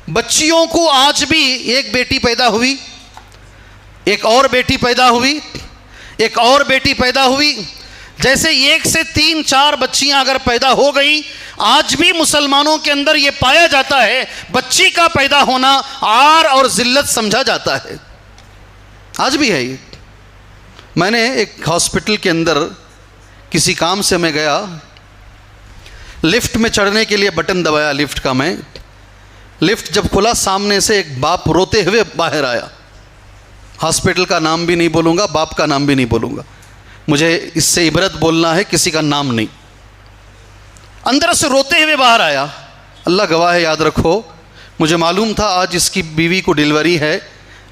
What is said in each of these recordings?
بچیوں کو آج بھی ایک بیٹی پیدا ہوئی، ایک اور بیٹی پیدا ہوئی، ایک اور بیٹی پیدا ہوئی، جیسے 1 سے 3 4 بچیاں اگر پیدا ہو گئی، آج بھی مسلمانوں کے اندر یہ پایا جاتا ہے بچی کا پیدا ہونا عار اور ذلت سمجھا جاتا ہے، آج بھی ہے یہ۔ میں نے ایک ہاسپٹل کے اندر کسی کام سے میں گیا، لفٹ میں چڑھنے کے لیے بٹن دبایا لفٹ کا، میں لفٹ جب کھلا سامنے سے ایک باپ روتے ہوئے باہر آیا، ہاسپٹل کا نام بھی نہیں بولوں گا، باپ کا نام بھی نہیں بولوں گا، مجھے اس سے عبرت بولنا ہے، کسی کا نام نہیں، اندر سے روتے ہوئے باہر آیا۔ اللہ گواہ ہے، یاد رکھو، مجھے معلوم تھا آج اس کی بیوی کو ڈیلیوری ہے،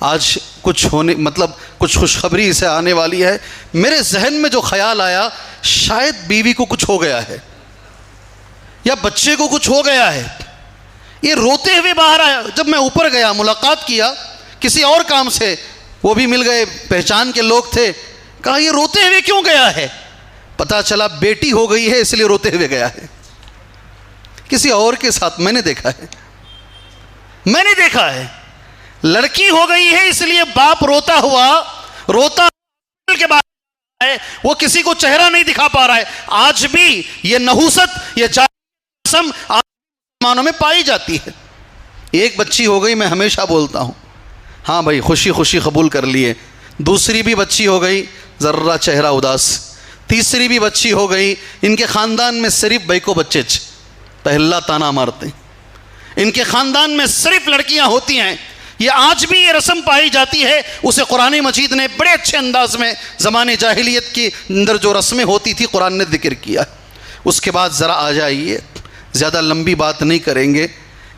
آج کچھ ہونے کچھ خوشخبری اسے آنے والی ہے۔ میرے ذہن میں جو خیال آیا، شاید بیوی کو کچھ ہو گیا ہے یا بچے کو کچھ ہو گیا ہے، یہ روتے ہوئے باہر آیا۔ جب میں اوپر گیا، ملاقات کیا کسی اور کام سے، وہ بھی مل گئے، پہچان کے لوگ تھے، کہا یہ روتے ہوئے کیوں گیا ہے؟ پتا چلا بیٹی ہو گئی ہے اس لیے روتے ہوئے گیا ہے، کسی اور کے ساتھ میں نے دیکھا ہے لڑکی ہو گئی ہے اس لیے باپ روتا کے بعد ہے، وہ کسی کو چہرہ نہیں دکھا پا رہا ہے۔ آج بھی یہ نحوست، یہ جسم مسلمانوں میں پائی جاتی ہے۔ ایک بچی ہو گئی، میں ہمیشہ بولتا ہوں، ہاں بھائی خوشی خوشی قبول کر لیے، دوسری بھی بچی ہو گئی، ذرہ چہرہ اداس، تیسری بھی بچی ہو گئی، ان کے خاندان میں صرف بھائی کو بچے پہلا تانا مارتے، ان کے خاندان میں صرف لڑکیاں ہوتی ہیں، یہ آج بھی یہ رسم پائی جاتی ہے۔ اسے قرآن مجید نے بڑے اچھے انداز میں زمانے جاہلیت کے اندر جو رسمیں ہوتی تھی قرآن نے ذکر کیا۔ اس کے بعد ذرا آ جائیے، زیادہ لمبی بات نہیں کریں گے،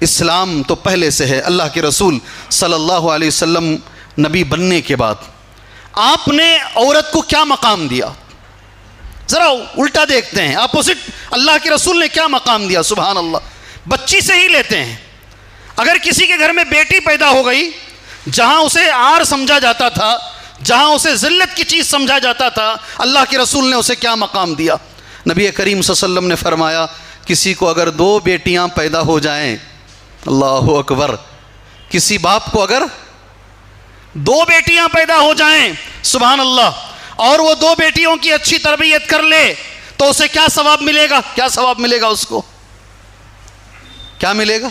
اسلام تو پہلے سے ہے۔ اللہ کے رسول صلی اللہ علیہ وسلم نبی بننے کے بعد آپ نے عورت کو کیا مقام دیا؟ ذرا الٹا دیکھتے ہیں، اپوزٹ اللہ کے رسول نے کیا مقام دیا؟ سبحان اللہ، بچی سے ہی لیتے ہیں۔ اگر کسی کے گھر میں بیٹی پیدا ہو گئی، جہاں اسے عار سمجھا جاتا تھا، جہاں اسے ذلت کی چیز سمجھا جاتا تھا، اللہ کے رسول نے اسے کیا مقام دیا؟ نبی کریم صلی اللہ علیہ وسلم نے فرمایا، کسی کو اگر 2 بیٹیاں پیدا ہو جائیں، اللہ اکبر، کسی باپ کو اگر 2 بیٹیاں پیدا ہو جائیں، سبحان اللہ، اور وہ 2 بیٹیوں کی اچھی تربیت کر لے تو اسے کیا ثواب ملے گا؟ کیا ثواب ملے گا اس کو؟ کیا ملے گا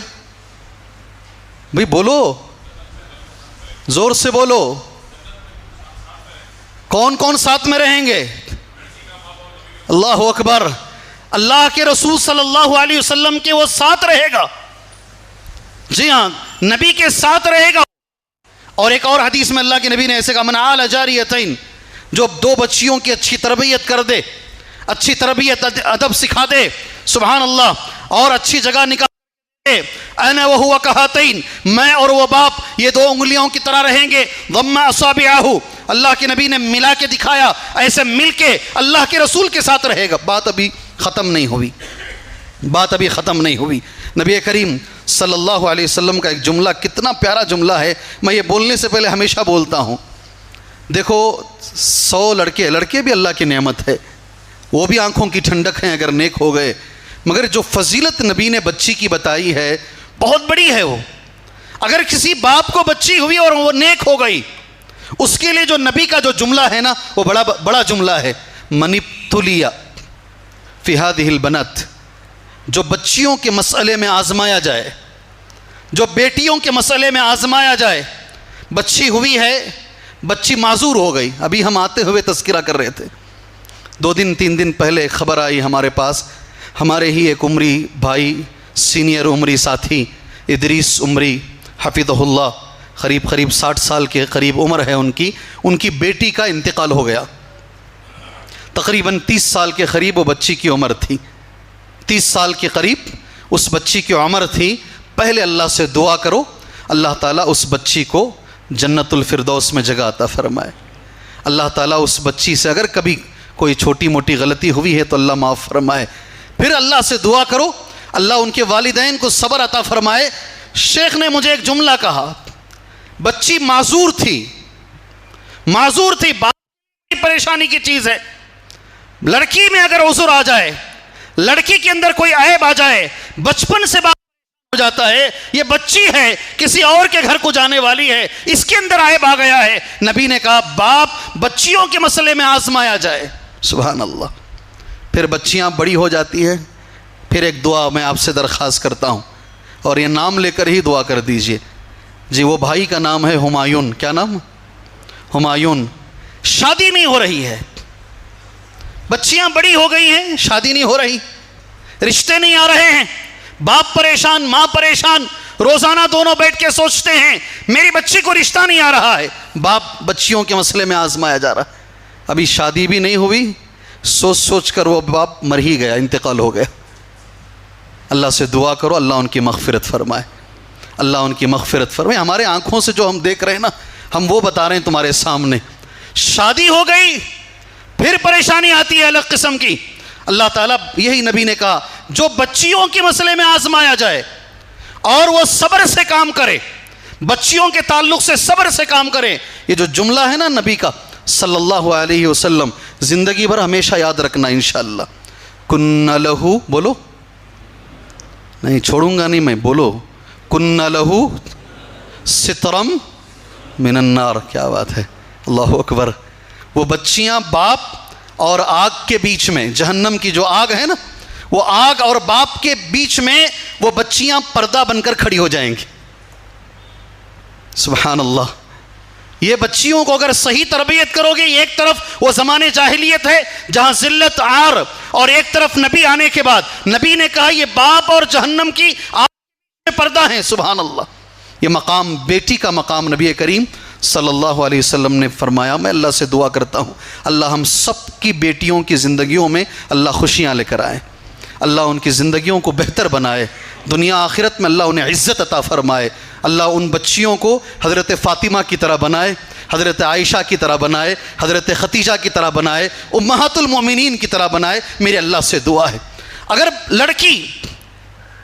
بھئی؟ بولو، زور سے بولو، کون کون ساتھ میں رہیں گے؟ اللہ اکبر، اللہ کے رسول صلی اللہ علیہ وسلم کے وہ ساتھ رہے گا، جی ہاں نبی کے ساتھ رہے گا۔ اور ایک اور حدیث میں اللہ کے نبی نے ایسے کہا، من عال جاریتین، جو 2 بچیوں کی اچھی تربیت کر دے، اچھی تربیت ادب سکھا دے، سبحان اللہ، اور اچھی جگہ نکال دے، انا وہو کہاتین، میں اور وہ باپ یہ 2 انگلیوں کی طرح رہیں گے، ضم اصابعہ، اللہ کے نبی نے ملا کے دکھایا، ایسے مل کے اللہ کے رسول کے ساتھ رہے گا۔ بات ابھی ختم نہیں ہوئی، نبی کریم صلی اللہ علیہ وسلم کا ایک جملہ، کتنا پیارا جملہ ہے، میں یہ بولنے سے پہلے ہمیشہ بولتا ہوں، دیکھو 100 لڑکے بھی اللہ کی نعمت ہے، وہ بھی آنکھوں کی ٹھنڈک ہیں اگر نیک ہو گئے، مگر جو فضیلت نبی نے بچی کی بتائی ہے بہت بڑی ہے۔ وہ اگر کسی باپ کو بچی ہوئی اور وہ نیک ہو گئی، اس کے لیے جو نبی کا جو جملہ ہے نا، وہ بڑا جملہ ہے، من ابتلی فی ہذہ البنات، جو بچیوں کے مسئلے میں آزمایا جائے، جو بیٹیوں کے مسئلے میں آزمایا جائے، بچی ہوئی ہے، بچی معذور ہو گئی۔ ابھی ہم آتے ہوئے تذکرہ کر رہے تھے، 2 دن 3 دن پہلے ایک خبر آئی ہمارے پاس، ہمارے ہی ایک عمری بھائی، سینئر عمری ساتھی ادریس عمری حفظہ اللہ، قریب 60 سال کے قریب عمر ہے ان کی بیٹی کا انتقال ہو گیا۔ تقریباً 30 سال کے قریب وہ بچی کی عمر تھی، 30 سال کے قریب اس بچی کی عمر تھی۔ پہلے اللہ سے دعا کرو اللہ تعالیٰ اس بچی کو جنت الفردوس میں جگہ عطا فرمائے۔ اللہ تعالیٰ اس بچی سے اگر کبھی کوئی چھوٹی موٹی غلطی ہوئی ہے تو اللہ معاف فرمائے۔ پھر اللہ سے دعا کرو اللہ ان کے والدین کو صبر عطا فرمائے۔ شیخ نے مجھے ایک جملہ کہا، بچی معذور تھی، پریشانی کی چیز ہے، لڑکی میں اگر عذر آ جائے، لڑکی کے اندر کوئی عیب آ جائے، بچپن سے ہو جاتا ہے یہ بچی ہے کسی اور کے گھر کو جانے والی ہے, اس کے اندر عیب آ گیا ہے. نبی نے کہا باپ بچیوں کے مسئلے میں آزمایا جائے. سبحان اللہ. پھر بچیاں بڑی ہو جاتی ہیں. پھر ایک دعا میں آپ سے درخواست کرتا ہوں, اور یہ نام لے کر ہی دعا کر دیجئے. جی وہ بھائی کا نام ہے ہمایون. کیا نام؟ ہمایون. شادی نہیں ہو رہی ہے, بچیاں بڑی ہو گئی ہیں, شادی نہیں ہو رہی, رشتے نہیں آ رہے ہیں, باپ پریشان ماں پریشان, روزانہ دونوں بیٹھ کے سوچتے ہیں میری بچی کو رشتہ نہیں آ رہا ہے. باپ بچیوں کے مسئلے میں آزمایا جا رہا, ابھی شادی بھی نہیں ہوئی, سوچ سوچ کر وہ باپ مر ہی گیا, انتقال ہو گیا. اللہ سے دعا کرو اللہ ان کی مغفرت فرمائے, اللہ ان کی مغفرت فرمائے. ہمارے آنکھوں سے جو ہم دیکھ رہے ہیں نا, ہم وہ بتا رہے ہیں تمہارے سامنے. شادی ہو گئی پھر پریشانی آتی ہے الگ قسم کی. اللہ تعالیٰ یہی نبی نے کہا جو بچیوں کے مسئلے میں آزمایا جائے اور وہ صبر سے کام کرے, بچیوں کے تعلق سے صبر سے کام کرے. یہ جو جملہ ہے نا نبی کا صلی اللہ علیہ وسلم, زندگی بھر ہمیشہ یاد رکھنا انشاءاللہ. کن لہو, بولو نہیں چھوڑوں گا نہیں میں, بولو کن لہو سترم من النار. کیا بات ہے, اللہ اکبر. وہ بچیاں باپ اور آگ کے بیچ میں, جہنم کی جو آگ ہے نا, وہ آگ اور باپ کے بیچ میں وہ بچیاں پردہ بن کر کھڑی ہو جائیں گی. سبحان اللہ. یہ بچیوں کو اگر صحیح تربیت کرو گے, ایک طرف وہ زمانے جاہلیت ہے جہاں ذلت عار, اور ایک طرف نبی آنے کے بعد نبی نے کہا یہ باپ اور جہنم کی آگ میں پردہ ہیں. سبحان اللہ. یہ مقام بیٹی کا مقام نبی کریم صلی اللہ علیہ وسلم نے فرمایا. میں اللہ سے دعا کرتا ہوں اللہ ہم سب کی بیٹیوں کی زندگیوں میں اللہ خوشیاں لے کر آئے, اللہ ان کی زندگیوں کو بہتر بنائے, دنیا آخرت میں اللہ انہیں عزت عطا فرمائے. اللہ ان بچیوں کو حضرت فاطمہ کی طرح بنائے, حضرت عائشہ کی طرح بنائے, حضرت ختیجہ کی طرح بنائے, امہات المومنین کی طرح بنائے. میرے اللہ سے دعا ہے. اگر لڑکی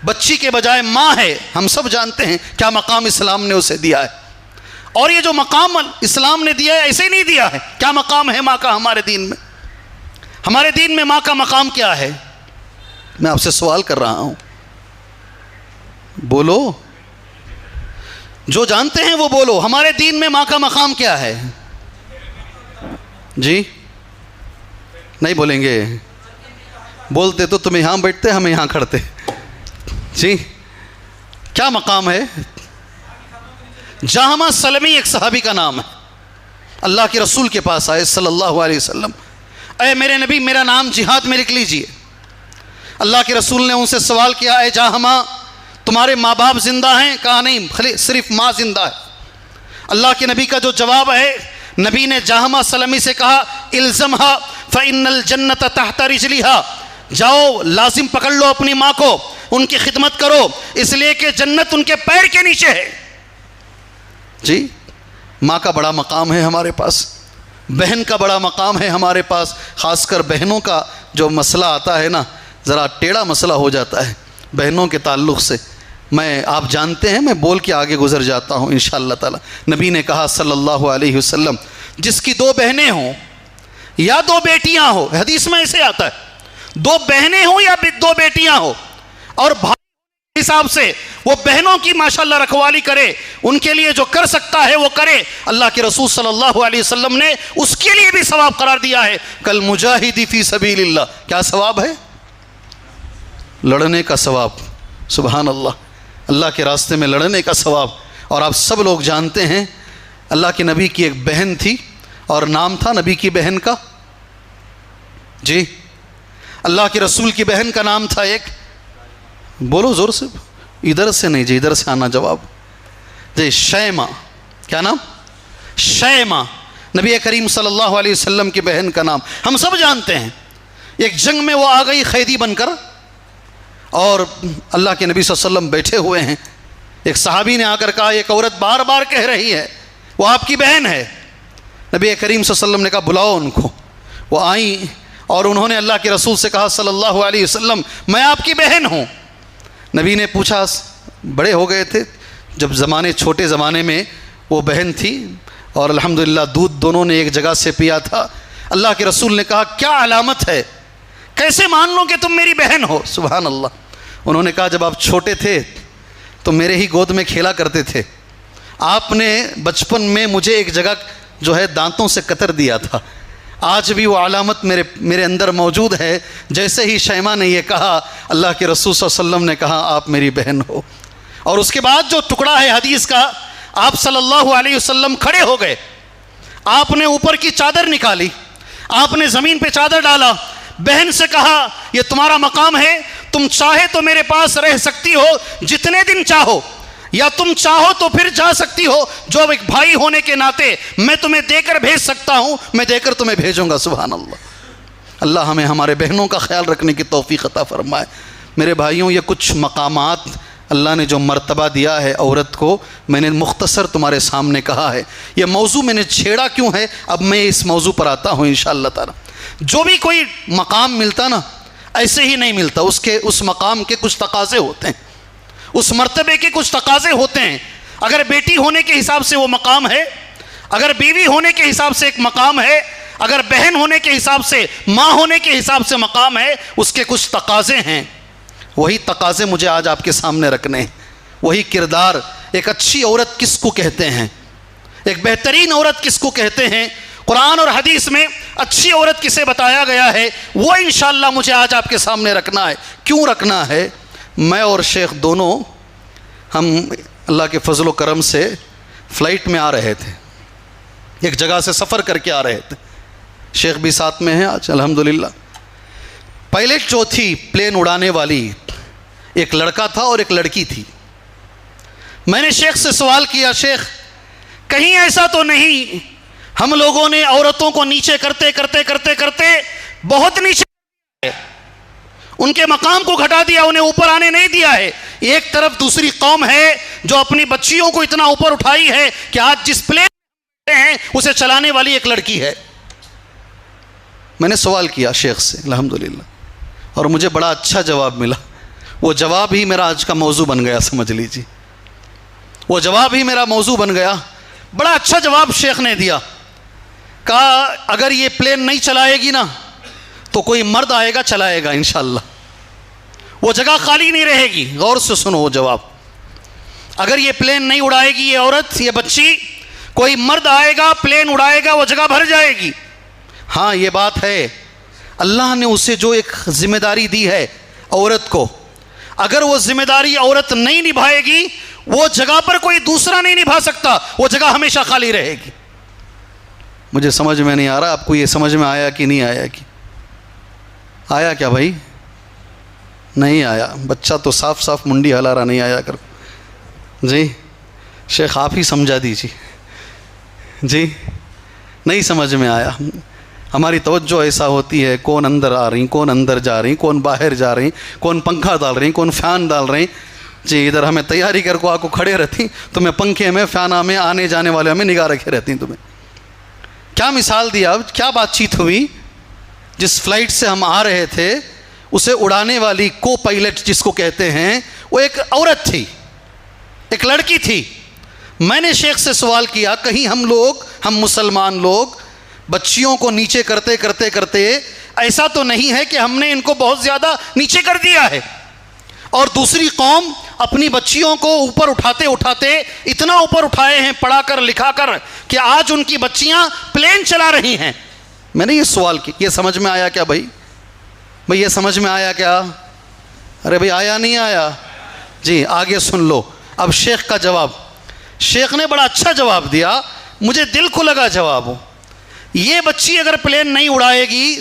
بچی کے بجائے ماں ہے, ہم سب جانتے ہیں کیا مقام اسلام نے اسے دیا ہے, اور یہ جو مقام اسلام نے دیا ہے ایسے نہیں دیا ہے. کیا مقام ہے ماں کا ہمارے دین میں؟ ہمارے دین میں ماں کا مقام کیا ہے؟ میں آپ سے سوال کر رہا ہوں, بولو. جو جانتے ہیں وہ بولو. ہمارے دین میں ماں کا مقام کیا ہے؟ جی نہیں بولیں گے, بولتے تو تم یہاں بیٹھتے ہم یہاں کھڑتے. جی کیا مقام ہے؟ جہمہ سلمی ایک صحابی کا نام ہے, اللہ کے رسول کے پاس آئے صلی اللہ علیہ وسلم, اے میرے نبی میرا نام جہاد میں لکھ لیجئے. اللہ کے رسول نے ان سے سوال کیا, اے جہمہ تمہارے ماں باپ زندہ ہیں؟ کہا نہیں, صرف ماں زندہ ہے. اللہ کے نبی کا جو جواب ہے, نبی نے جہمہ سلمی سے کہا الزمھا فإن الجنت تحت رجلھا, جاؤ لازم پکڑ لو اپنی ماں کو, ان کی خدمت کرو, اس لیے کہ جنت ان کے پیر کے نیچے ہے. جی ماں کا بڑا مقام ہے ہمارے پاس, بہن کا بڑا مقام ہے ہمارے پاس. خاص کر بہنوں کا جو مسئلہ آتا ہے نا, ذرا ٹیڑھا مسئلہ ہو جاتا ہے بہنوں کے تعلق سے. میں آپ جانتے ہیں میں بول کے آگے گزر جاتا ہوں انشاءاللہ تعالی. نبی نے کہا صلی اللہ علیہ وسلم جس کی دو بہنیں ہوں یا دو بیٹیاں ہوں, حدیث میں ایسے آتا ہے, دو بہنیں ہوں یا دو بیٹیاں ہوں, اور بھائی حساب سے وہ بہنوں کی ماشاءاللہ رکھوالی کرے, ان کے لیے جو کر سکتا ہے وہ کرے. اللہ کے رسول صلی اللہ علیہ وسلم نے اس کے لیے بھی ثواب قرار دیا ہے, کل مجاہدی فی سبیل اللہ. کیا ثواب ہے؟ لڑنے کا ثواب. سبحان اللہ, اللہ کے راستے میں لڑنے کا ثواب. اور آپ سب لوگ جانتے ہیں اللہ کے نبی کی ایک بہن تھی اور نام تھا نبی کی بہن کا, جی اللہ کے رسول کی بہن کا نام تھا ایک, بولو زور سے, ادھر سے نہیں جی, ادھر سے آنا جواب. جی شیمہ. کیا نام؟ شیمہ. نبی کریم صلی اللہ علیہ وسلم کی بہن کا نام ہم سب جانتے ہیں. ایک جنگ میں وہ آ گئی قیدی بن کر, اور اللہ کے نبی صلی اللہ علیہ وسلم بیٹھے ہوئے ہیں. ایک صحابی نے آ کر کہا ایک عورت بار بار کہہ رہی ہے وہ آپ کی بہن ہے. نبی کریم صلی اللہ علیہ وسلم نے کہا بلاؤ ان کو. وہ آئیں اور انہوں نے اللہ کے رسول سے کہا صلی اللہ علیہ وسلم میں آپ کی بہن ہوں. نبی نے پوچھا, بڑے ہو گئے تھے جب چھوٹے زمانے میں وہ بہن تھی, اور الحمدللہ دودھ دونوں نے ایک جگہ سے پیا تھا. اللہ کے رسول نے کہا کیا علامت ہے, کیسے مان لوں کہ تم میری بہن ہو؟ سبحان اللہ. انہوں نے کہا جب آپ چھوٹے تھے تو میرے ہی گود میں کھیلا کرتے تھے. آپ نے بچپن میں مجھے ایک جگہ جو ہے دانتوں سے کتر دیا تھا. آج بھی وہ علامت میرے اندر موجود ہے. جیسے ہی شیماء نے یہ کہا, اللہ کے رسول صلی اللہ علیہ وسلم نے کہا آپ میری بہن ہو. اور اس کے بعد جو ٹکڑا ہے حدیث کا, آپ صلی اللہ علیہ وسلم کھڑے ہو گئے, آپ نے اوپر کی چادر نکالی, آپ نے زمین پہ چادر ڈالا, بہن سے کہا یہ تمہارا مقام ہے, تم چاہے تو میرے پاس رہ سکتی ہو جتنے دن چاہو, یا تم چاہو تو پھر جا سکتی ہو, جو اب ایک بھائی ہونے کے ناطے میں تمہیں دے کر بھیج سکتا ہوں میں دے کر تمہیں بھیجوں گا. سبحان اللہ. اللہ ہمیں ہمارے بہنوں کا خیال رکھنے کی توفیق عطا فرمائے. میرے بھائیوں, یہ کچھ مقامات اللہ نے جو مرتبہ دیا ہے عورت کو, میں نے مختصر تمہارے سامنے کہا ہے. یہ موضوع میں نے چھیڑا کیوں ہے, اب میں اس موضوع پر آتا ہوں انشاءاللہ تعالی. جو بھی کوئی مقام ملتا نا, ایسے ہی نہیں ملتا, اس مقام کے کچھ تقاضے ہوتے ہیں, اس مرتبے کے کچھ تقاضے ہوتے ہیں. اگر بیٹی ہونے کے حساب سے وہ مقام ہے, اگر بیوی ہونے کے حساب سے ایک مقام ہے, اگر بہن ہونے کے حساب سے, ماں ہونے کے حساب سے مقام ہے, اس کے کچھ تقاضے ہیں. وہی تقاضے مجھے آج آپ کے سامنے رکھنے ہیں. وہی کردار, ایک اچھی عورت کس کو کہتے ہیں, ایک بہترین عورت کس کو کہتے ہیں, قرآن اور حدیث میں اچھی عورت کسے بتایا گیا ہے, وہ انشاءاللہ مجھے آج آپ کے سامنے رکھنا ہے. کیوں رکھنا ہے؟ میں اور شیخ دونوں ہم اللہ کے فضل و کرم سے فلائٹ میں آ رہے تھے, ایک جگہ سے سفر کر کے آ رہے تھے. شیخ بھی ساتھ میں ہیں آج الحمدللہ. پائلٹ جو تھی پلین اڑانے والی, ایک لڑکا تھا اور ایک لڑکی تھی. میں نے شیخ سے سوال کیا, شیخ کہیں ایسا تو نہیں ہم لوگوں نے عورتوں کو نیچے کرتے کرتے کرتے کرتے بہت نیچے, ان کے مقام کو گھٹا دیا, انہیں اوپر آنے نہیں دیا ہے. ایک طرف دوسری قوم ہے جو اپنی بچیوں کو اتنا اوپر اٹھائی ہے کہ آج جس پلین ہیں اسے چلانے والی ایک لڑکی ہے. میں نے سوال کیا شیخ سے الحمدللہ, اور مجھے بڑا اچھا جواب ملا. وہ جواب ہی میرا آج کا موضوع بن گیا, سمجھ لیجیے, وہ جواب ہی میرا موضوع بن گیا. بڑا اچھا جواب شیخ نے دیا. کہا اگر یہ پلین نہیں چلائے گی نا تو کوئی مرد آئے گا چلائے گا انشاءاللہ, وہ جگہ خالی نہیں رہے گی. غور سے سنو وہ جواب. اگر یہ پلین نہیں اڑائے گی یہ عورت, یہ بچی, کوئی مرد آئے گا پلین اڑائے گا, وہ جگہ بھر جائے گی. ہاں یہ بات ہے, اللہ نے اسے جو ایک ذمہ داری دی ہے عورت کو, اگر وہ ذمہ داری عورت نہیں نبھائے گی وہ جگہ پر کوئی دوسرا نہیں نبھا سکتا, وہ جگہ ہمیشہ خالی رہے گی. مجھے سمجھ میں نہیں آ رہا آپ کو یہ سمجھ میں آیا کہ نہیں آیا, کہ آیا کیا بھائی؟ نہیں آیا. بچہ تو صاف صاف منڈی ہلا رہا, نہیں آیا کر. جی شیخ آپ ہی سمجھا دیجیے. جی نہیں سمجھ میں آیا. ہماری توجہ ایسا ہوتی ہے, کون اندر آ رہی, کون اندر جا رہی, کون باہر جا رہی, کون پنکھا ڈال رہی, کون فین ڈال رہی. جی ادھر ہمیں تیاری کر کو آ کو کھڑے رہتی, تمہیں پنکھے میں فینا میں آنے جانے والے ہمیں نگاہ رکھے رہتی. تمہیں کیا مثال دیا, کیا بات چیت ہوئی. جس فلائٹ سے ہم آ رہے تھے اسے اڑانے والی کو پائلٹ جس کو کہتے ہیں, وہ ایک عورت تھی, ایک لڑکی تھی. میں نے شیخ سے سوال کیا, کہیں ہم مسلمان لوگ بچیوں کو نیچے کرتے کرتے کرتے ایسا تو نہیں ہے کہ ہم نے ان کو بہت زیادہ نیچے کر دیا ہے, اور دوسری قوم اپنی بچیوں کو اوپر اٹھاتے اٹھاتے اتنا اوپر اٹھائے ہیں پڑھا کر لکھا کر کہ آج ان کی بچیاں پلین چلا رہی ہیں. میں نے یہ سوال کیا, یہ سمجھ میں آیا کیا بھائی یہ سمجھ میں آیا کیا؟ ارے بھائی آیا نہیں آیا؟ جی آگے سن لو. اب شیخ کا جواب, شیخ نے بڑا اچھا جواب دیا, مجھے دل کو لگا جواب. یہ بچی اگر پلین نہیں اڑائے گی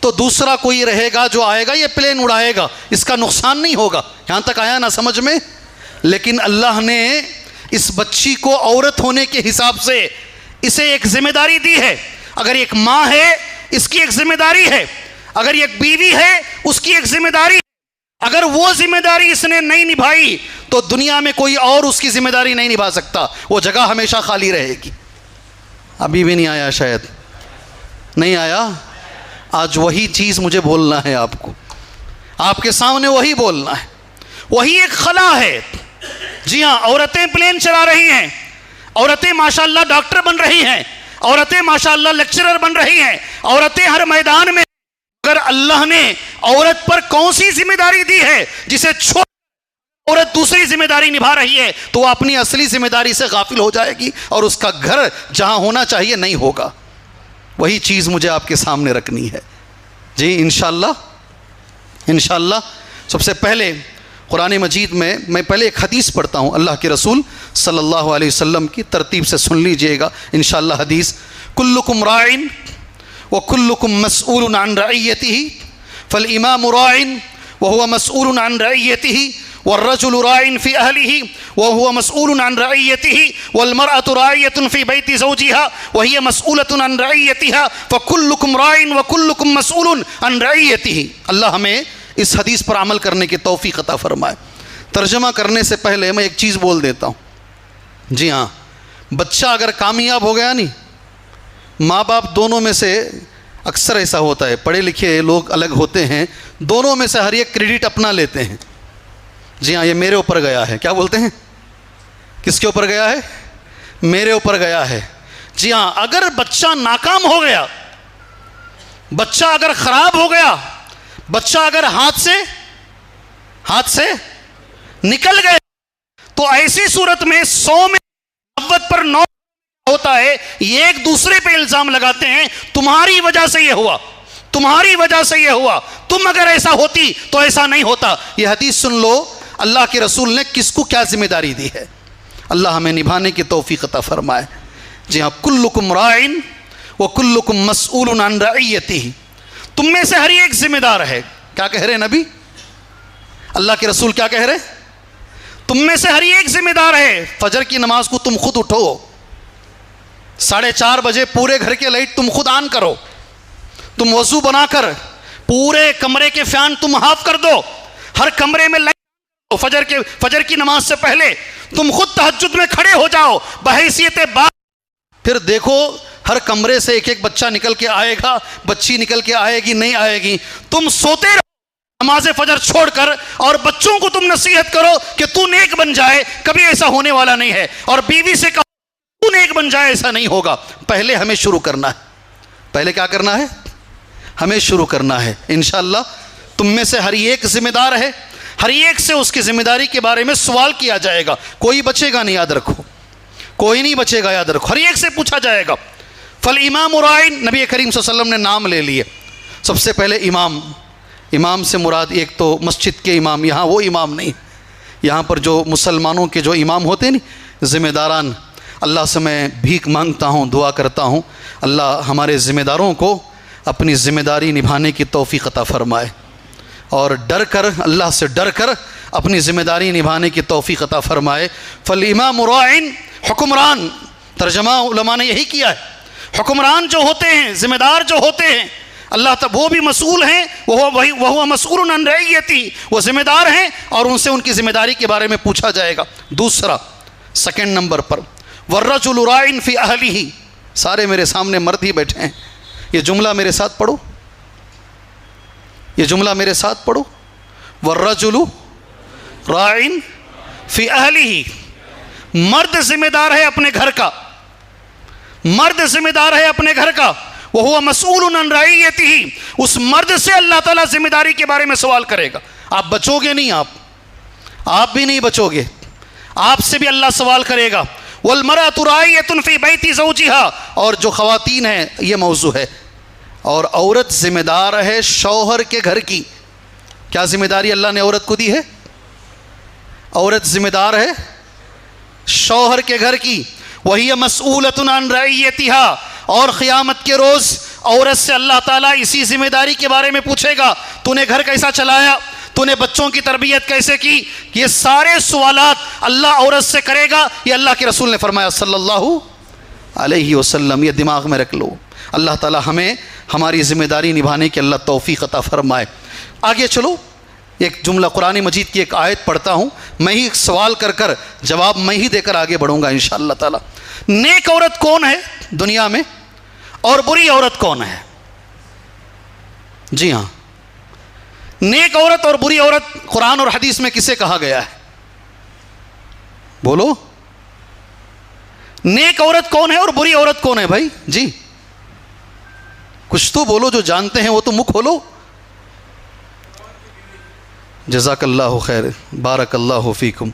تو دوسرا کوئی رہے گا جو آئے گا یہ پلین اڑائے گا, اس کا نقصان نہیں ہوگا. یہاں تک آیا نا سمجھ میں؟ لیکن اللہ نے اس بچی کو عورت ہونے کے حساب سے اسے ایک ذمہ داری دی ہے. اگر ایک ماں ہے اس کی ایک ذمہ داری ہے, اگر ایک بیوی ہے اس کی ایک ذمہ داری ہے. اگر وہ ذمہ داری اس نے نہیں نبھائی تو دنیا میں کوئی اور اس کی ذمہ داری نہیں نبھا سکتا, وہ جگہ ہمیشہ خالی رہے گی. ابھی بھی نہیں آیا, شاید نہیں آیا. آج وہی چیز مجھے بولنا ہے آپ کو, آپ کے سامنے وہی بولنا ہے. وہی ایک خلا ہے. جی ہاں, عورتیں پلین چلا رہی ہیں, عورتیں ماشاءاللہ ڈاکٹر بن رہی ہیں, عورتیں ماشاءاللہ لیکچرر بن رہی ہیں, عورتیں ہر میدان میں. اگر اللہ نے عورت پر کون سی ذمہ داری دی ہے جسے چھوڑ عورت دوسری ذمہ داری نبھا رہی ہے تو وہ اپنی اصلی ذمہ داری سے غافل ہو جائے گی اور اس کا گھر جہاں ہونا چاہیے نہیں ہوگا. وہی چیز مجھے آپ کے سامنے رکھنی ہے. جی انشاءاللہ سب سے پہلے قرآن مجید میں پہلے ایک حدیث پڑھتا ہوں اللہ کے رسول صلی اللہ علیہ وسلم کی, ترتیب سے سن لیجئے گا انشاءاللہ. حدیث کلکم راعٍ وکلکم مسئول عن رعیتہ فالامام راع وهو مسئول عن رعیتہ والرجل راع في أهله وهو مسؤول عن رعيته والمرأة راعية في بيت زوجها وهي مسؤولة عن رعيتها فكلكم راع وكلكم مسؤول عن رعيته. اللہ ہمیں اس حدیث پر عمل کرنے کی توفیق عطا فرمائے. ترجمہ کرنے سے پہلے میں ایک چیز بول دیتا ہوں. جی ہاں, بچہ اگر کامیاب ہو گیا نہیں, ماں باپ دونوں میں سے اکثر ایسا ہوتا ہے, پڑھے لکھے لوگ الگ ہوتے ہیں, دونوں میں سے ہر ایک کریڈٹ اپنا لیتے ہیں. جی ہاں, یہ میرے اوپر گیا ہے. کیا بولتے ہیں, کس کے اوپر گیا ہے؟ میرے اوپر گیا ہے. جی ہاں, اگر بچہ ناکام ہو گیا, بچہ اگر خراب ہو گیا, بچہ اگر ہاتھ سے نکل گئے, تو ایسی صورت میں 100 میں 90 پر 9 ہوتا ہے. یہ ایک دوسرے پہ الزام لگاتے ہیں, تمہاری وجہ سے یہ ہوا, تمہاری وجہ سے یہ ہوا, تم اگر ایسا ہوتی تو ایسا نہیں ہوتا. یہ حدیث سن لو, اللہ کے رسول نے کس کو کیا ذمہ داری دی ہے. اللہ ہمیں نبھانے کی توفیق عطا فرمائے. جی ہاں, کلکم راع وکلکم مسئول عن رعیتہ, تم میں سے ہر ایک ذمہ دار ہے. کیا کہہ رہے نبی, اللہ کے رسول کیا کہہ رہے, تم میں سے ہر ایک ذمہ دار ہے. فجر کی نماز کو تم خود اٹھو, 4:30 بجے پورے گھر کے لائٹ تم خود آن کرو, تم وضو بنا کر پورے کمرے کے فین تم آف کر دو, ہر کمرے میں لائٹ, فجر کی نماز سے پہلے تم خود تہجد میں کھڑے ہو جاؤ بحیثیت باپ. پھر دیکھو ہر کمرے سے ایک ایک بچہ نکل کے آئے گا, بچی نکل کے آئے گی, نہیں آئے گی. تم سوتے رہو نماز فجر چھوڑ کر, اور بچوں کو تم نصیحت کرو کہ تو نیک بن جائے, کبھی ایسا ہونے والا نہیں ہے. اور بیوی سے کہو تو نیک بن جائے, ایسا نہیں ہوگا. پہلے ہمیں شروع کرنا ہے. پہلے کیا کرنا ہے, ہمیں شروع کرنا ہے. انشاءاللہ تم میں سے ہر ایک ذمہ دار ہے, ہر ایک سے اس کی ذمہ داری کے بارے میں سوال کیا جائے گا. کوئی بچے گا نہیں, یاد رکھو, کوئی نہیں بچے گا, یاد رکھو, ہر ایک سے پوچھا جائے گا. فالامام راع, نبی کریم صلی اللہ علیہ وسلم نے نام لے لیے. سب سے پہلے امام سے مراد ایک تو مسجد کے امام, یہاں وہ امام نہیں, یہاں پر جو مسلمانوں کے جو امام ہوتے ہیں نہیں, ذمہ داران. اللہ سے میں بھیک مانگتا ہوں, دعا کرتا ہوں, اللہ ہمارے ذمہ داروں کو اپنی ذمہ داری نبھانے کی توفیق عطا فرمائے, اور ڈر کر, اللہ سے ڈر کر اپنی ذمہ داری نبھانے کی توفیق عطا فرمائے. فالامام راع, حکمران, ترجمہ علماء نے یہی کیا ہے. حکمران جو ہوتے ہیں, ذمہ دار جو ہوتے ہیں, اللہ تعالیٰ وہ بھی مسئول ہیں, وہ مسئول عن رعیتہ, وہ ذمہ دار ہیں اور ان سے ان کی ذمہ داری کے بارے میں پوچھا جائے گا. دوسرا, سیکنڈ نمبر پر, والرجل راع فی اہلہ. سارے میرے سامنے مرد ہی بیٹھے ہیں, یہ جملہ میرے ساتھ پڑھو, یہ جملہ میرے ساتھ پڑھو. والرجل راع فی اہلہ, مرد ذمہ دار ہے اپنے گھر کا, مرد ذمہ دار ہے اپنے گھر کا. وہو مسئول عن رعیتہ, اس مرد سے اللہ تعالیٰ ذمہ داری کے بارے میں سوال کرے گا. آپ بچو گے نہیں, آپ بھی نہیں بچو گے, آپ سے بھی اللہ سوال کرے گا. والمرأة راعیۃ فی بیت زوجہا, اور جو خواتین ہیں یہ موضوع ہے, اور عورت ذمہ دار ہے شوہر کے گھر کی. کیا ذمہ داری اللہ نے عورت کو دی ہے؟ عورت ذمہ دار ہے شوہر کے گھر کی. وہی مسئولۃ عن رعیتہا, اور قیامت کے روز عورت سے اللہ تعالیٰ اسی ذمہ داری کے بارے میں پوچھے گا, تو نے گھر کیسا چلایا, تو نے بچوں کی تربیت کیسے کی. یہ سارے سوالات اللہ عورت سے کرے گا. یہ اللہ کے رسول نے فرمایا صلی اللہ علیہ وسلم, یہ دماغ میں رکھ لو. اللہ تعالیٰ ہمیں ہماری ذمہ داری نبھانے کی اللہ توفیق عطا فرمائے. آگے چلو, ایک جملہ قرآن مجید کی ایک آیت پڑھتا ہوں, میں ہی سوال کر جواب میں ہی دے کر آگے بڑھوں گا انشاءاللہ تعالیٰ. نیک عورت کون ہے دنیا میں, اور بری عورت کون ہے؟ جی ہاں, نیک عورت اور بری عورت قرآن اور حدیث میں کسے کہا گیا ہے؟ بولو, نیک عورت کون ہے اور بری عورت کون ہے بھائی؟ جی کچھ تو بولو, جو جانتے ہیں وہ تو منہ کھولو. جزاک اللہ خیر، بارک اللہ فیکم.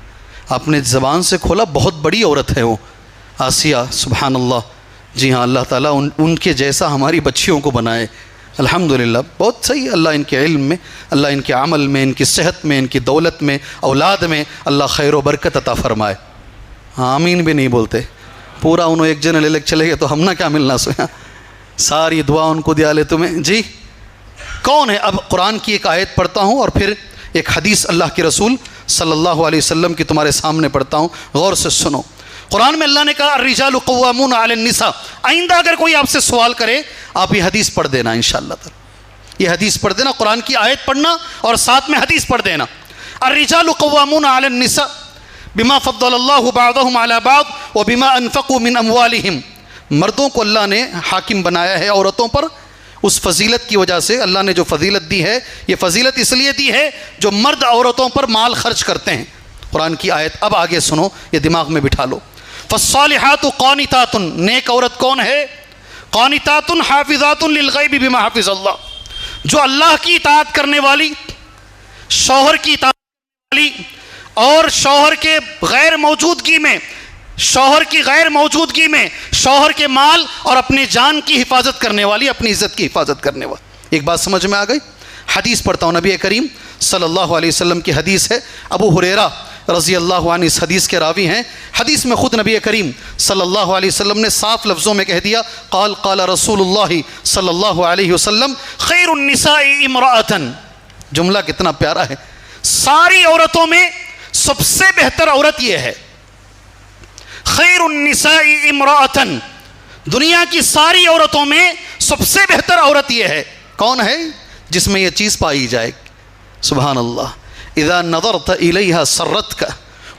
آپ نے زبان سے کھولا، بہت بڑی عورت ہے وہ آسیہ، سبحان اللہ. جی ہاں، اللہ تعالیٰ ان کے جیسا ہماری بچیوں کو بنائے. الحمدللہ بہت صحیح. اللہ ان کے علم میں، اللہ ان کے عمل میں، ان کی صحت میں، ان کی دولت میں، اولاد میں اللہ خیر و برکت عطا فرمائے. آمین بھی نہیں بولتے. پورا انہوں ایک جن لے لے چلے گئے تو ہم نہ کیا ملنا سویا. ساری دعا ان کو دیا لے تمہیں. جی کون ہے؟ اب قرآن کی ایک آیت پڑھتا ہوں اور پھر ایک حدیث اللہ کے رسول صلی اللہ علیہ وسلم کی تمہارے سامنے پڑھتا ہوں، غور سے سنو. قرآن میں اللہ نے کہا الرجال قوامون علی النساء. آئندہ اگر کوئی آپ سے سوال کرے آپ یہ حدیث پڑھ دینا انشاءاللہ تعالی. یہ حدیث پڑھ دینا، قرآن کی آیت پڑھنا اور ساتھ میں حدیث پڑھ دینا. الرجال قوامون علی النساء بما فضل اللہ بعضهم علی بعض وبما انفقوا من اموالهم. مردوں کو اللہ نے حاکم بنایا ہے عورتوں پر، اس فضیلت کی وجہ سے. اللہ نے جو فضیلت دی ہے، یہ فضیلت اس لیے دی ہے جو مرد عورتوں پر مال خرچ کرتے ہیں. قرآن کی آیت اب آگے سنو، یہ دماغ میں بٹھا لو. فالصالحات قانتات، نیک عورت کون ہے؟ قانتات حافظات للغیب بما حفظ اللہ. جو اللہ کی اطاعت کرنے والی، شوہر کی اطاعت کرنے والی، اور شوہر کے غیر موجودگی میں، شوہر کی غیر موجودگی میں شوہر کے مال اور اپنی جان کی حفاظت کرنے والی، اپنی عزت کی حفاظت کرنے والی. ایک بات سمجھ میں آ گئی؟ حدیث پڑھتا ہوں. نبی کریم صلی اللہ علیہ وسلم کی حدیث ہے. ابو ہریرہ رضی اللہ عنہ اس حدیث کے راوی ہیں. حدیث میں خود نبی کریم صلی اللہ علیہ وسلم نے صاف لفظوں میں کہہ دیا، قال قال رسول اللہ صلی اللہ علیہ وسلم خیر النساء امرأة. جملہ کتنا پیارا ہے. ساری عورتوں میں سب سے بہتر عورت یہ ہے، خیر النساء امرأة. دنیا کی ساری عورتوں میں سب سے بہتر عورت یہ ہے. کون ہے؟ جس میں یہ چیز پائی جائے. سبحان اللہ. اذا نظرت الیہا سرتک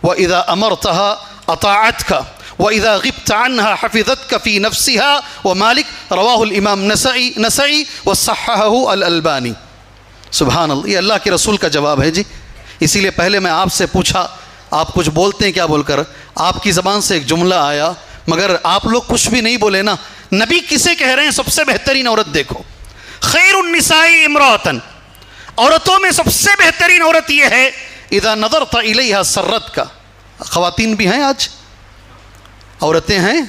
واذا امرتها اطاعتک واذا غبت عنها حفظتک فی نفسها ومالک. رواہ الامام نسائی وصححہ الالبانی. سبحان اللہ. یہ اللہ کے رسول کا جواب ہے. جی اسی لیے پہلے میں آپ سے پوچھا، آپ کچھ بولتے ہیں کیا بول کر؟ آپ کی زبان سے ایک جملہ آیا مگر آپ لوگ کچھ بھی نہیں بولے نا. نبی کسے کہہ رہے ہیں سب سے بہترین عورت؟ دیکھو، خیر النساء امرأة. عورتوں میں سب سے بہترین عورت یہ ہے اذا نظرت الیہا سرتک. خواتین بھی ہیں، آج عورتیں ہیں.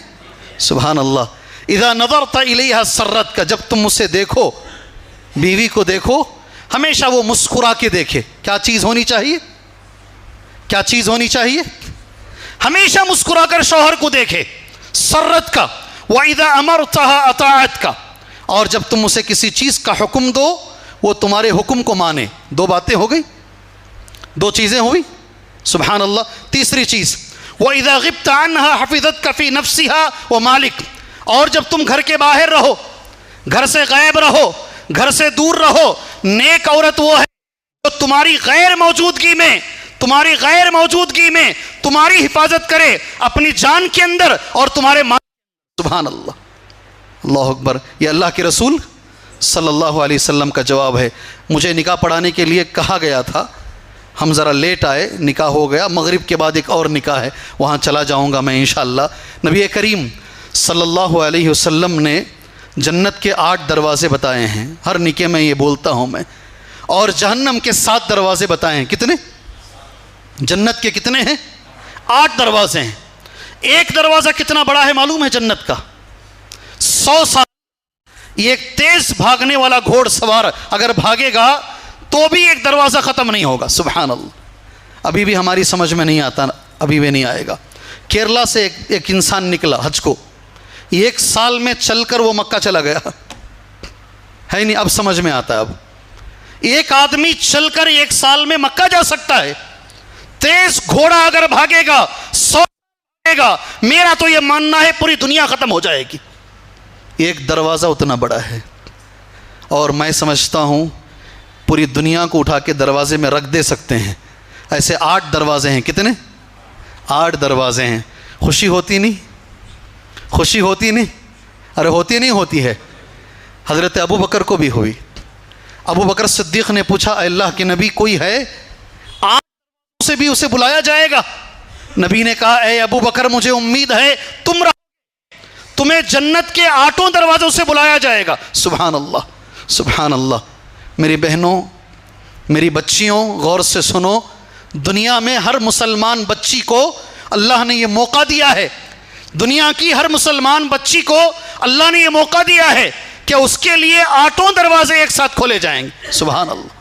سبحان اللہ. اذا نظرت الیہا سرتک. جب تم اسے دیکھو، بیوی کو دیکھو، ہمیشہ وہ مسکرا کے دیکھے. کیا چیز ہونی چاہیے؟ کیا چیز ہونی چاہیے؟ ہمیشہ مسکرا کر شوہر کو دیکھے. سرت کا. وَإِذَا أَمَرْتَهَا أَطَاعَتْكَ. اور جب تم اسے کسی چیز کا حکم دو وہ تمہارے حکم کو مانے. دو باتیں ہو گئی، دو چیزیں ہوئی. سبحان اللہ. تیسری چیز وَإِذَا غِبْتَ عَنْهَا حَفِظَتْكَ فِي نَفْسِهَا وَمَالِكَ. اور جب تم گھر کے باہر رہو، گھر سے غائب رہو، گھر سے دور رہو، نیک عورت وہ ہے جو تمہاری غیر موجودگی میں، تمہاری غیر موجودگی میں تمہاری حفاظت کرے اپنی جان کے اندر اور تمہارے مال. سبحان اللہ. اللہ اکبر. یہ اللہ کے رسول صلی اللہ علیہ وسلم کا جواب ہے. مجھے نکاح پڑھانے کے لیے کہا گیا تھا، ہم ذرا لیٹ آئے، نکاح ہو گیا. مغرب کے بعد ایک اور نکاح ہے، وہاں چلا جاؤں گا میں انشاءاللہ. نبی کریم صلی اللہ علیہ وسلم نے جنت کے 8 دروازے بتائے ہیں. ہر نکاح میں یہ بولتا ہوں میں. اور جہنم کے 7 دروازے بتائے ہیں. کتنے؟ جنت کے کتنے ہیں؟ 8 دروازے ہیں. ایک دروازہ کتنا بڑا ہے معلوم ہے جنت کا؟ 100 سال. یہ ایک تیز بھاگنے والا گھوڑ سوار اگر بھاگے گا تو بھی ایک دروازہ ختم نہیں ہوگا. سبحان اللہ. ابھی بھی ہماری سمجھ میں نہیں آتا، ابھی بھی نہیں آئے گا. کیرلا سے ایک انسان نکلا حج کو، 1 سال میں چل کر وہ مکہ چلا گیا ہے. نہیں اب سمجھ میں آتا ہے. اب ایک آدمی چل کر 1 سال میں مکہ جا سکتا ہے. تیز گھوڑا اگر بھاگے گا 100 بھاگے گا. میرا تو یہ ماننا ہے پوری دنیا ختم ہو جائے گی. ایک دروازہ اتنا بڑا ہے اور میں سمجھتا ہوں پوری دنیا کو اٹھا کے دروازے میں رکھ دے سکتے ہیں. ایسے 8 دروازے ہیں. کتنے؟ 8 دروازے ہیں. خوشی ہوتی نہیں؟ خوشی ہوتی نہیں؟ ارے ہوتی نہیں ہوتی ہے. حضرت ابو بکر کو بھی ہوئی. ابو بکر صدیق نے پوچھا اے اللہ کے نبی کوئی ہے؟ سے بھی اسے بلایا جائے گا. نبی نے کہا اے ابو بکر مجھے امید ہے تمہیں جنت کے 8 دروازوں سے بلایا جائے گا. سبحان اللہ. سبحان اللہ. میری بہنوں میری بچیوں غور سے سنو، دنیا میں ہر مسلمان بچی کو اللہ نے یہ موقع دیا ہے، دنیا کی ہر مسلمان بچی کو اللہ نے یہ موقع دیا ہے کہ اس کے لیے 8 دروازے ایک ساتھ کھولے جائیں گے. سبحان اللہ.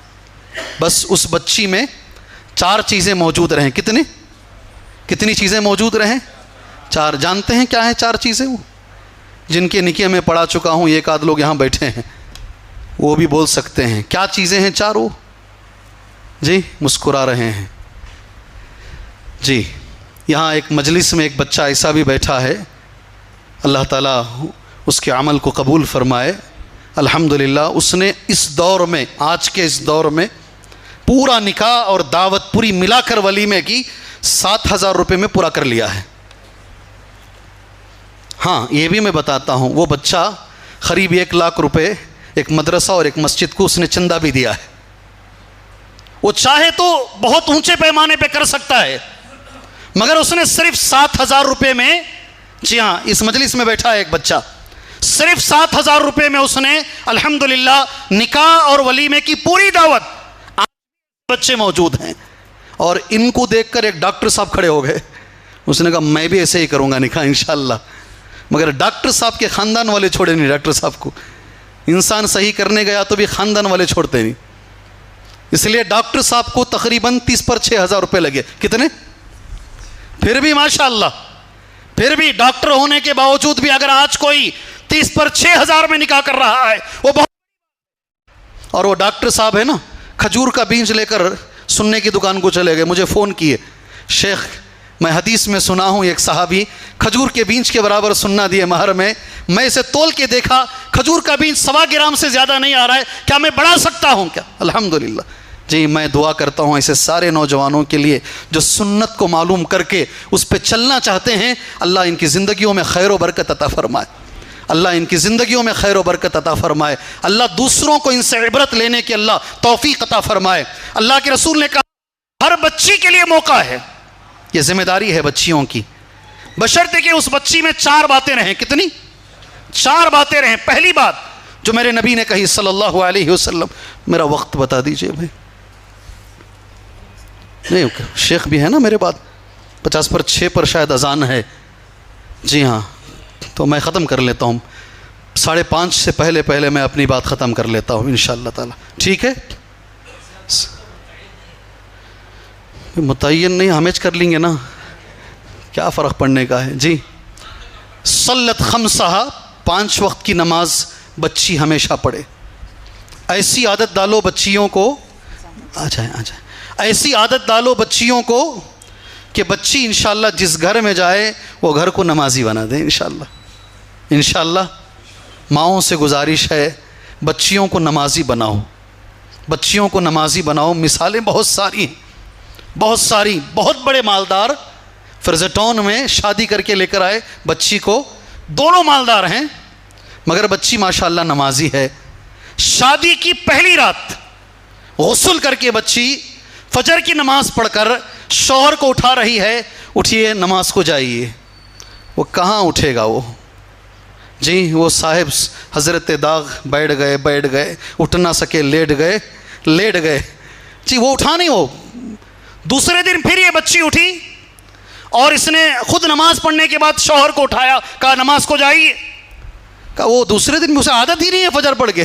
بس اس بچی میں 4 چیزیں موجود رہیں. کتنی چیزیں موجود رہیں؟ 4. جانتے ہیں کیا ہیں 4 چیزیں؟ وہ جن کے نکاح میں پڑھا چکا ہوں، ایک آدھ لوگ یہاں بیٹھے ہیں وہ بھی بول سکتے ہیں. کیا چیزیں ہیں 4 وہ؟ جی مسکرا رہے ہیں. جی یہاں ایک مجلس میں ایک بچہ ایسا بھی بیٹھا ہے، اللہ تعالیٰ اس کے عمل کو قبول فرمائے. الحمدللہ اس نے اس دور میں، آج کے اس دور میں پورا نکاح اور دعوت پوری ملا کر ولیمے کی 7,000 روپے میں پورا کر لیا ہے. ہاں یہ بھی میں بتاتا ہوں، وہ بچہ قریب 1 لاکھ روپے ایک مدرسہ اور ایک مسجد کو اس نے چندہ بھی دیا ہے. وہ چاہے تو بہت اونچے پیمانے پہ کر سکتا ہے، مگر اس نے صرف 7,000 روپے میں، جی ہاں اس مجلس میں بیٹھا ہے ایک بچہ، صرف 7,000 روپے میں اس نے الحمدللہ نکاح اور ولیمے کی پوری دعوت. بچے موجود ہیں اور ان کو دیکھ کر ایک ڈاکٹر صاحب کھڑے ہو گئے. اس نے کہا میں بھی ایسے ہی کروں گا نکاح انشاءاللہ. مگر ڈاکٹر صاحب کے خاندان والے چھوڑے نہیں. ڈاکٹر صاحب کو انسان صحیح کرنے گیا تو بھی خاندان والے چھوڑتے نہیں، اس لیے ڈاکٹر صاحب کو تقریباً 30 پر 6,000 روپے لگے. کتنے؟ پھر بھی ماشاءاللہ، پھر بھی ڈاکٹر ہونے کے باوجود بھی اگر آج کوئی 30 پر 6,000 میں نکاح کر رہا ہے وہ بہت. اور وہ ڈاکٹر صاحب ہے نا، کھجور کا بیج لے کر سننے کی دکان کو چلے گئے. مجھے فون کیے، شیخ میں حدیث میں سنا ہوں ایک صحابی کھجور کے بیج کے برابر سننا دیے مہر میں اسے تول کے دیکھا، کھجور کا بیج 1.25 گرام سے زیادہ نہیں آ رہا ہے، کیا میں بڑھا سکتا ہوں کیا؟ الحمدللہ. جی میں دعا کرتا ہوں ایسے سارے نوجوانوں کے لیے جو سنت کو معلوم کر کے اس پہ چلنا چاہتے ہیں، اللہ ان کی زندگیوں میں خیر و برکت عطا فرمائے. اللہ ان کی زندگیوں میں خیر و برکت عطا فرمائے. اللہ دوسروں کو ان سے عبرت لینے کی اللہ توفیق عطا فرمائے. اللہ کے رسول نے کہا ہر بچی کے لیے موقع ہے، یہ ذمہ داری ہے بچیوں کی، بشرطے کہ اس بچی میں 4 باتیں رہیں. کتنی؟ 4 باتیں رہیں. پہلی بات جو میرے نبی نے کہی صلی اللہ علیہ وسلم، میرا وقت بتا دیجئے بھائی. نہیں شیخ بھی ہے نا میرے بعد، 50 پر 6 پر شاید اذان ہے. جی ہاں تو میں ختم کر لیتا ہوں، 5:30 سے پہلے میں اپنی بات ختم کر لیتا ہوں انشاءاللہ تعالی. ٹھیک ہے؟ متعین نہیں ہمیج کر لیں گے نا، کیا فرق پڑنے کا ہے. جی صلت خمسہا، 5 وقت کی نماز بچی ہمیشہ پڑھے. ایسی عادت ڈالو بچیوں کو، آ جائیں ایسی عادت ڈالو بچیوں کو کہ بچی انشاءاللہ جس گھر میں جائے وہ گھر کو نمازی بنا دے انشاءاللہ. ماؤں سے گزارش ہے بچیوں کو نمازی بناؤ، بچیوں کو نمازی بناؤ. مثالیں بہت ساری ہیں، بہت بڑے مالدار فرزٹون میں شادی کر کے لے کر آئے بچی کو، دونوں مالدار ہیں مگر بچی ماشاءاللہ نمازی ہے. شادی کی پہلی رات غسل کر کے بچی فجر کی نماز پڑھ کر شوہر کو اٹھا رہی ہے، اٹھیے نماز کو جائیے. وہ کہاں اٹھے گا وہ؟ جی وہ صاحب حضرت داغ بیٹھ گئے، اٹھ نہ سکے، لیٹ گئے. جی وہ اٹھا نہیں. وہ دوسرے دن پھر یہ بچی اٹھی اور اس نے خود نماز پڑھنے کے بعد شوہر کو اٹھایا، کہا نماز کو جائیے. کہا وہ دوسرے دن اسے عادت ہی نہیں ہے فجر پڑھ کے.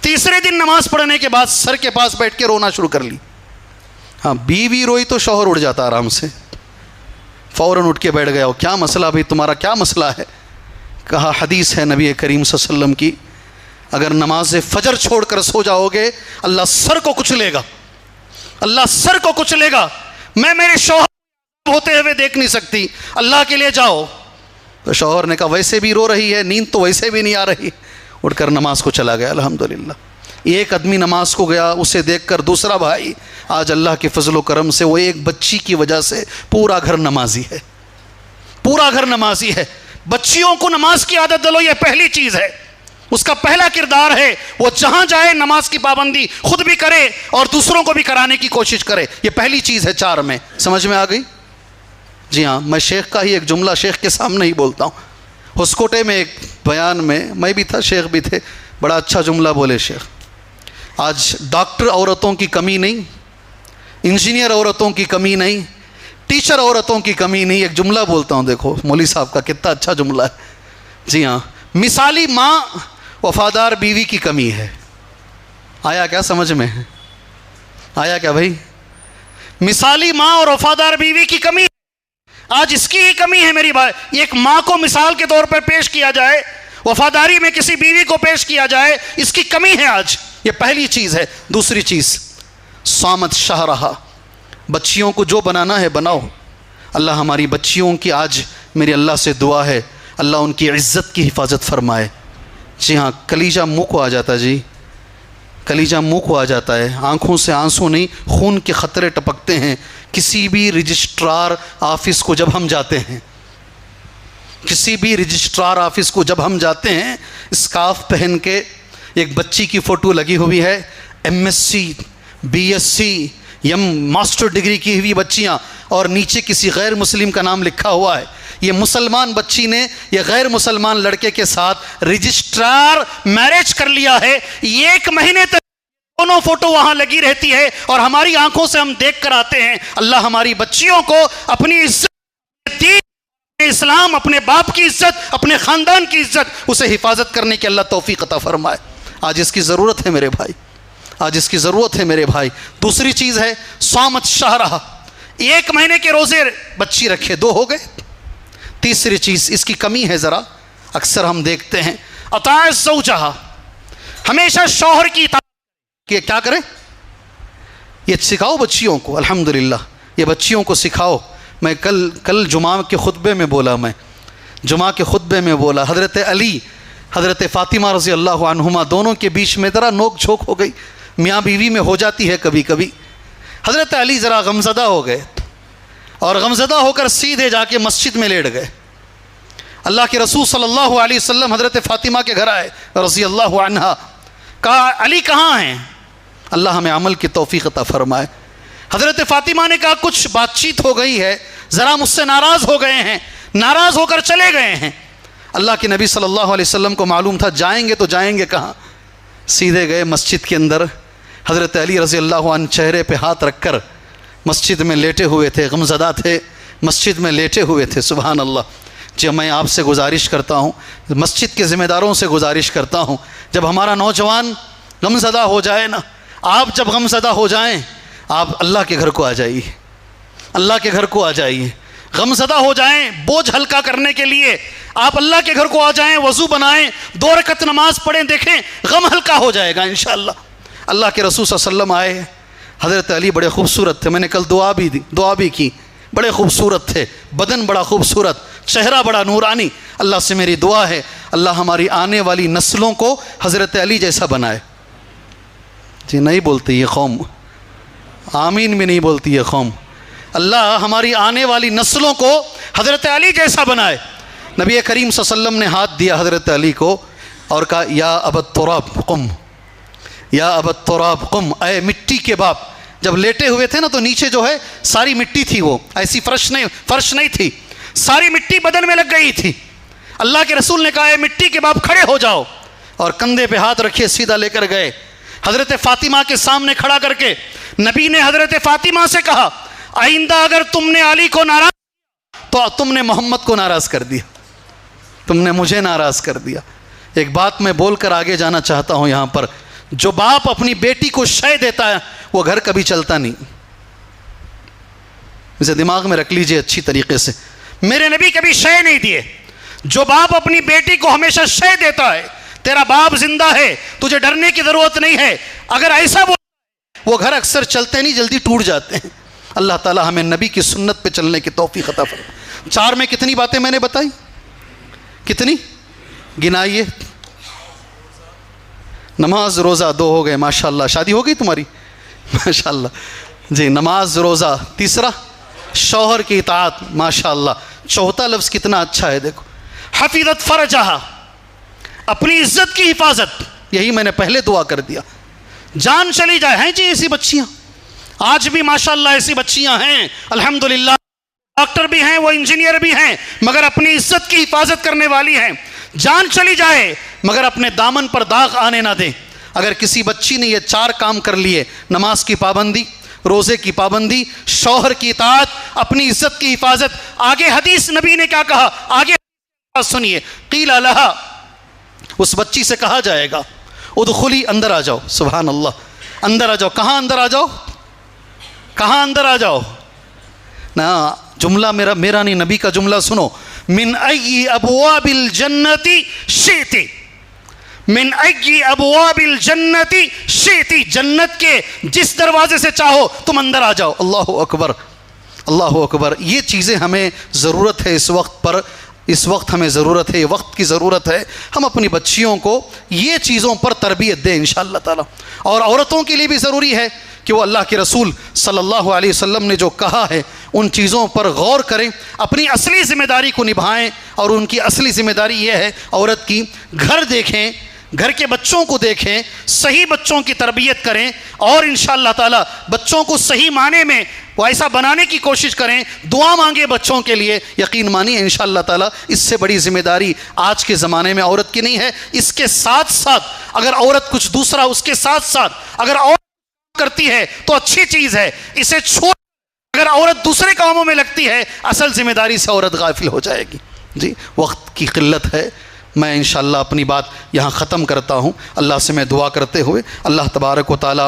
تیسرے دن نماز پڑھنے کے بعد سر کے پاس بیٹھ کے رونا شروع کر لی. ہاں بیوی روئی تو شوہر اٹھ جاتا آرام سے، فوراً اٹھ کے بیٹھ گیا. کیا مسئلہ بھائی، تمہارا کیا مسئلہ ہے؟ کہا حدیث ہے نبی کریم صلی اللہ علیہ وسلم کی، اگر نماز فجر چھوڑ کر سو جاؤ گے اللہ سر کو کچلے گا. میں میرے شوہر ہوتے ہوئے دیکھ نہیں سکتی، اللہ کے لیے جاؤ. تو شوہر نے کہا ویسے بھی رو رہی ہے، نیند تو ویسے بھی نہیں آ رہی. اٹھ کر نماز کو چلا گیا. الحمدللہ ایک آدمی نماز کو گیا، اسے دیکھ کر دوسرا بھائی، آج اللہ کے فضل و کرم سے وہ ایک بچی کی وجہ سے پورا گھر نمازی ہے. بچیوں کو نماز کی عادت ڈالو، یہ پہلی چیز ہے. اس کا پہلا کردار ہے وہ جہاں جائے نماز کی پابندی خود بھی کرے اور دوسروں کو بھی کرانے کی کوشش کرے. یہ پہلی چیز ہے 4 میں. سمجھ میں آ گئی؟ جی ہاں میں شیخ کا ہی ایک جملہ شیخ کے سامنے ہی بولتا ہوں. ہسکوٹے میں ایک بیان میں بھی تھا، شیخ بھی تھے، بڑا اچھا جملہ بولے شیخ. آج ڈاکٹر عورتوں کی کمی نہیں، انجینئر عورتوں کی کمی نہیں، ٹیچر عورتوں کی کمی نہیں. ایک جملہ بولتا ہوں، دیکھو مولوی صاحب کا کتنا اچھا جملہ ہے. جی ہاں، مثالی ماں وفادار بیوی کی کمی ہے. آیا کیا سمجھ میں؟ آیا کیا بھائی؟ مثالی ماں اور وفادار بیوی کی کمی ہے. آج اس کی ہی کمی ہے میری بھائی. ایک ماں کو مثال کے طور پر پیش کیا جائے، وفاداری میں کسی بیوی کو پیش کیا جائے، اس کی کمی ہے آج. یہ پہلی چیز ہے. دوسری چیز، صامت شہرہا، بچیوں کو جو بنانا ہے بناؤ. اللہ ہماری بچیوں کی آج میری اللہ سے دعا ہے، اللہ ان کی عزت کی حفاظت فرمائے. جی ہاں، کلیجہ منہ کو آ جاتا، جی کلیجہ منہ کو آ جاتا ہے. آنکھوں سے آنسو نہیں، خون کے خطرے ٹپکتے ہیں. کسی بھی رجسٹرار آفس کو جب ہم جاتے ہیں، کسی بھی رجسٹرار آفس کو جب ہم جاتے ہیں، اسکارف پہن کے ایک بچی کی فوٹو لگی ہوئی ہے، M S C, B S C یا ماسٹر ڈگری کی ہوئی بچیاں، اور نیچے کسی غیر مسلم کا نام لکھا ہوا ہے. یہ مسلمان بچی نے یہ غیر مسلمان لڑکے کے ساتھ رجسٹرار میرج کر لیا ہے. 1 مہینے تک دونوں فوٹو وہاں لگی رہتی ہے اور ہماری آنکھوں سے ہم دیکھ کر آتے ہیں. اللہ ہماری بچیوں کو اپنی عزت، دین، اسلام، اپنے باپ کی عزت، اپنے خاندان کی عزت، اسے حفاظت کرنے کی اللہ توفیق عطا فرمائے. آج اس کی ضرورت ہے میرے بھائی، آج اس کی ضرورت ہے میرے بھائی. دوسری چیز ہے صامت شہرہا، 1 مہینے کے روزے بچی رکھے، 2 ہو گئے. تیسری چیز اس کی کمی ہے ذرا، اکثر ہم دیکھتے ہیں، اطاعت زوجہا، ہمیشہ شوہر کی اطاعت. کہ کیا کریں؟ یہ سکھاؤ بچیوں کو. الحمدللہ یہ بچیوں کو سکھاؤ. میں کل جمعہ کے خطبے میں بولا، حضرت علی، حضرت فاطمہ رضی اللہ عنہما، دونوں کے بیچ میں ذرا نوک جھوک ہو گئی، میاں بیوی میں ہو جاتی ہے کبھی کبھی. حضرت علی ذرا غمزدہ ہو گئے اور غمزدہ ہو کر سیدھے جا کے مسجد میں لیٹ گئے. اللہ کے رسول صلی اللہ علیہ وسلم حضرت فاطمہ کے گھر آئے رضی اللہ عنہا. کہا علی کہاں ہیں؟ اللہ ہمیں عمل کی توفیق عطا فرمائے. حضرت فاطمہ نے کہا کچھ بات چیت ہو گئی ہے، ذرا مجھ سے ناراض ہو گئے ہیں، ناراض ہو کر چلے گئے ہیں. اللہ کے نبی صلی اللہ علیہ وسلم کو معلوم تھا جائیں گے تو جائیں گے کہاں. سیدھے گئے مسجد کے اندر. حضرت علی رضی اللہ عنہ چہرے پہ ہاتھ رکھ کر مسجد میں لیٹے ہوئے تھے، غمزدہ تھے، مسجد میں لیٹے ہوئے تھے. سبحان اللہ. جب میں آپ سے گزارش کرتا ہوں، مسجد کے ذمہ داروں سے گزارش کرتا ہوں، جب ہمارا نوجوان غمزدہ ہو جائے نا، آپ جب غمزدہ ہو جائیں، آپ اللہ کے گھر کو آ جائیے، اللہ کے گھر کو آ جائیے. غمزدہ ہو جائیں، بوجھ ہلکا کرنے کے لیے آپ اللہ کے گھر کو آ جائیں، وضو بنائیں، 2 رکعت نماز پڑھیں، دیکھیں غم ہلکا ہو جائے گا انشاءاللہ. اللہ کے رسول صلی اللہ علیہ وسلم آئے. حضرت علی بڑے خوبصورت تھے، میں نے کل دعا بھی کی، بڑے خوبصورت تھے، بدن بڑا خوبصورت، چہرہ بڑا نورانی. اللہ سے میری دعا ہے اللہ ہماری آنے والی نسلوں کو حضرت علی جیسا بنائے. جی نہیں بولتی یہ قوم، آمین بھی نہیں بولتی یہ قوم. اللہ ہماری آنے والی نسلوں کو حضرت علی جیسا بنائے. نبی کریم صلی اللہ علیہ وسلم نے ہاتھ دیا حضرت علی کو اور کہا یا ابا التراب قم، یا ابا التراب قم، اے مٹی کے باپ. جب لیٹے ہوئے تھے نا تو نیچے جو ہے ساری مٹی تھی، وہ ایسی فرش نہیں تھی، ساری مٹی بدن میں لگ گئی تھی. اللہ کے رسول نے کہا اے مٹی کے باپ کھڑے ہو جاؤ، اور کندھے پہ ہاتھ رکھے سیدھا لے کر گئے. حضرت فاطمہ کے سامنے کھڑا کر کے نبی نے حضرت فاطمہ سے کہا آئندہ اگر تم نے علی کو ناراض تو تم نے محمد کو ناراض کر دیا، تم نے مجھے ناراض کر دیا. ایک بات میں بول کر آگے جانا چاہتا ہوں یہاں پر، جو باپ اپنی بیٹی کو شے دیتا ہے وہ گھر کبھی چلتا نہیں. اسے دماغ میں رکھ لیجئے اچھی طریقے سے. میرے نبی کبھی شے نہیں دیے. جو باپ اپنی بیٹی کو ہمیشہ شے دیتا ہے، تیرا باپ زندہ ہے، تجھے ڈرنے کی ضرورت نہیں ہے، اگر ایسا وہ گھر اکثر چلتے نہیں، جلدی ٹوٹ جاتے ہیں. اللہ تعالی ہمیں نبی کی سنت پہ چلنے کی توفیق عطا فرمائے. 4 میں کتنی باتیں میں نے بتائی؟ کتنی گنائیے؟ نماز روزہ 2 ہو گئے، ماشاءاللہ. شادی ہو گئی تمہاری؟ ماشاءاللہ. جی نماز روزہ. تیسرا شوہر کی اطاعت، ماشاءاللہ. چوتھا لفظ کتنا اچھا ہے، دیکھو حفظت فرجہا، اپنی عزت کی حفاظت. یہی میں نے پہلے دعا کر دیا. جان چلی جائے، ہیں جی ایسی بچیاں آج بھی ماشاءاللہ، ایسی بچیاں ہیں الحمدللہ، ڈاکٹر بھی ہیں، وہ انجینئر بھی ہیں، مگر اپنی عزت کی حفاظت کرنے والی ہیں. جان چلی جائے مگر اپنے دامن پر داغ آنے نہ دیں، اگر کسی بچی نے یہ 4 کام کر لیے، نماز کی پابندی، روزے کی پابندی، شوہر کی اطاعت، اپنی عزت کی حفاظت، آگے حدیث نبی نے کیا کہا، آگے سنیے، قیل لہا، اس بچی سے کہا جائے گا ادخلی، اندر آ جاؤ، سبحان اللہ، اندر آ جاؤ. کہاں اندر آ جاؤ؟ کہاں اندر آ جاؤ؟ نا جملہ میرا نہیں، نبی کا جملہ سنو، من ای ابواب الجنت شئتی، من ای ابواب الجنت شئتی، جنت کے جس دروازے سے چاہو تم اندر آ جاؤ. اللہ اکبر، اللہ اکبر. یہ چیزیں ہمیں ضرورت ہے اس وقت پر، اس وقت ہمیں ضرورت ہے، یہ وقت کی ضرورت ہے. ہم اپنی بچیوں کو یہ چیزوں پر تربیت دیں انشاءاللہ تعالی. اور عورتوں کے لیے بھی ضروری ہے کہ وہ اللہ کے رسول صلی اللہ علیہ وسلم نے جو کہا ہے ان چیزوں پر غور کریں، اپنی اصلی ذمہ داری کو نبھائیں. اور ان کی اصلی ذمہ داری یہ ہے عورت کی، گھر دیکھیں، گھر کے بچوں کو دیکھیں، صحیح بچوں کی تربیت کریں، اور انشاءاللہ تعالی بچوں کو صحیح معنی میں وہ ایسا بنانے کی کوشش کریں، دعا مانگے بچوں کے لیے. یقین مانیے انشاءاللہ تعالی اس سے بڑی ذمہ داری آج کے زمانے میں عورت کی نہیں ہے. اس کے ساتھ ساتھ اگر عورت کچھ دوسرا، اس کے ساتھ ساتھ اگر عورت کرتی ہے تو اچھی چیز ہے، اسے چھوڑ، اگر عورت دوسرے کاموں میں لگتی ہے اصل ذمہ داری سے عورت غافل ہو جائے گی. جی وقت کی قلت ہے، میں انشاءاللہ اپنی بات یہاں ختم کرتا ہوں. اللہ سے میں دعا کرتے ہوئے، اللہ تبارک و تعالی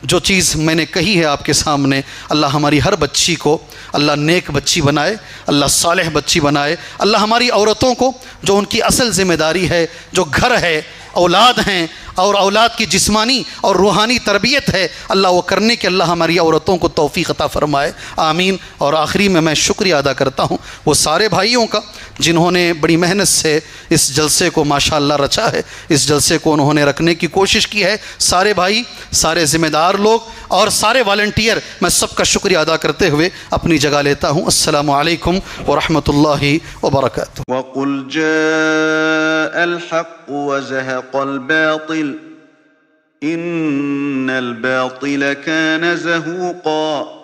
جو چیز میں نے کہی ہے آپ کے سامنے، اللہ ہماری ہر بچی کو اللہ نیک بچی بنائے، اللہ صالح بچی بنائے. اللہ ہماری عورتوں کو جو ان کی اصل ذمہ داری ہے، جو گھر ہے، اولاد ہیں، اور اولاد کی جسمانی اور روحانی تربیت ہے، اللہ وہ کرنے کے اللہ ہماری عورتوں کو توفیق عطا فرمائے، آمین. اور آخری میں شکریہ ادا کرتا ہوں وہ سارے بھائیوں کا جنہوں نے بڑی محنت سے اس جلسے کو ماشاءاللہ رچا ہے، اس جلسے کو انہوں نے رکھنے کی کوشش کی ہے. سارے بھائی، سارے ذمہ دار لوگ اور سارے والنٹیئر، میں سب کا شکریہ ادا کرتے ہوئے اپنی جگہ لیتا ہوں. السلام علیکم ورحمۃ اللہ وبرکاتہ. وَقُلْ جَاءَ الْحَقُّ وَزَهَقَ الْبَاطِلُ إِنَّ الْبَاطِلَ كَانَ زَهُوقًا.